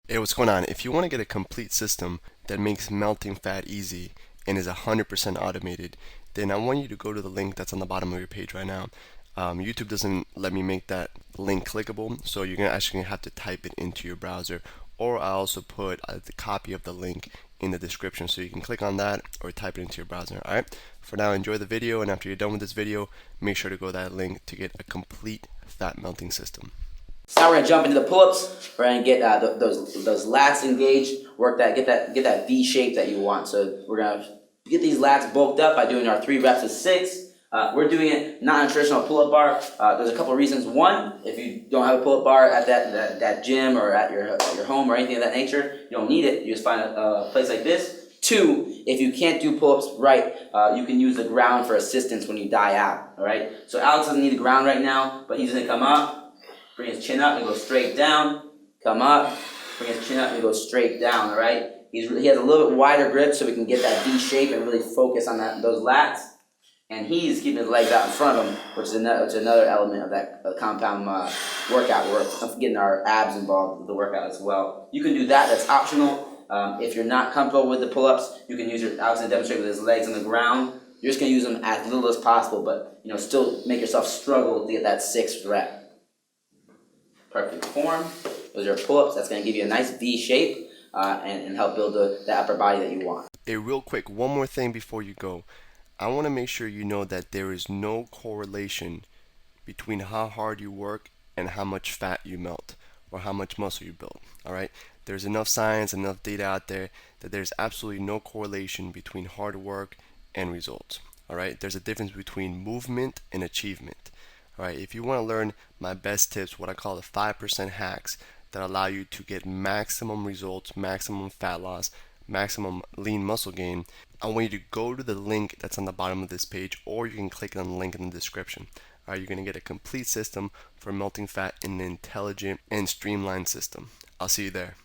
Hey, what's going on? If you want to get a complete system that makes melting fat easy and is 100% automated, then I want you to go to the link that's on the bottom of your page right now. YouTube doesn't let me make that link clickable, so you're actually gonna have to type it into your browser, or I also put the copy of the link in the description, so you can click on that or type it into your browser. All right. For now, enjoy the video, and after you're done with this video, make sure to go to that link to get a complete fat melting system. So now we're gonna jump into the pull-ups. We're gonna get those lats engaged. Work that, get that V shape that you want. So we're gonna get these lats bulked up by doing our 3 reps of 6. We're doing it not on a traditional pull-up bar. There's a couple of reasons. One, if you don't have a pull-up bar at that gym or at your home or anything of that nature, you don't need it. You just find a place like this. 2, if you can't do pull-ups right, you can use the ground for assistance when you die out. All right. So Alex doesn't need the ground right now, but he's gonna come up. Bring his chin up and go straight down. Come up. Bring his chin up and go straight down, all right? He has a little bit wider grip so we can get that V shape and really focus on those lats. And he's keeping his legs out in front of him, which is another element of that compound workout. We're getting our abs involved with the workout as well. You can do that. That's optional. If you're not comfortable with the pull-ups, you can use Alex to demonstrate with his legs on the ground. You're just going to use them as little as possible, but still make yourself struggle to get that 6th rep. Perfect form. Those are pull-ups. That's going to give you a nice V shape and help build the upper body that you want. Hey, real quick, one more thing before you go. I want to make sure you know that there is no correlation between how hard you work and how much fat you melt or how much muscle you build. All right? There's enough science, enough data out there that there's absolutely no correlation between hard work and results. All right? There's a difference between movement and achievement. All right, if you want to learn my best tips, what I call the 5% hacks that allow you to get maximum results, maximum fat loss, maximum lean muscle gain, I want you to go to the link that's on the bottom of this page, or you can click on the link in the description. All right, you're going to get a complete system for melting fat in an intelligent and streamlined system. I'll see you there.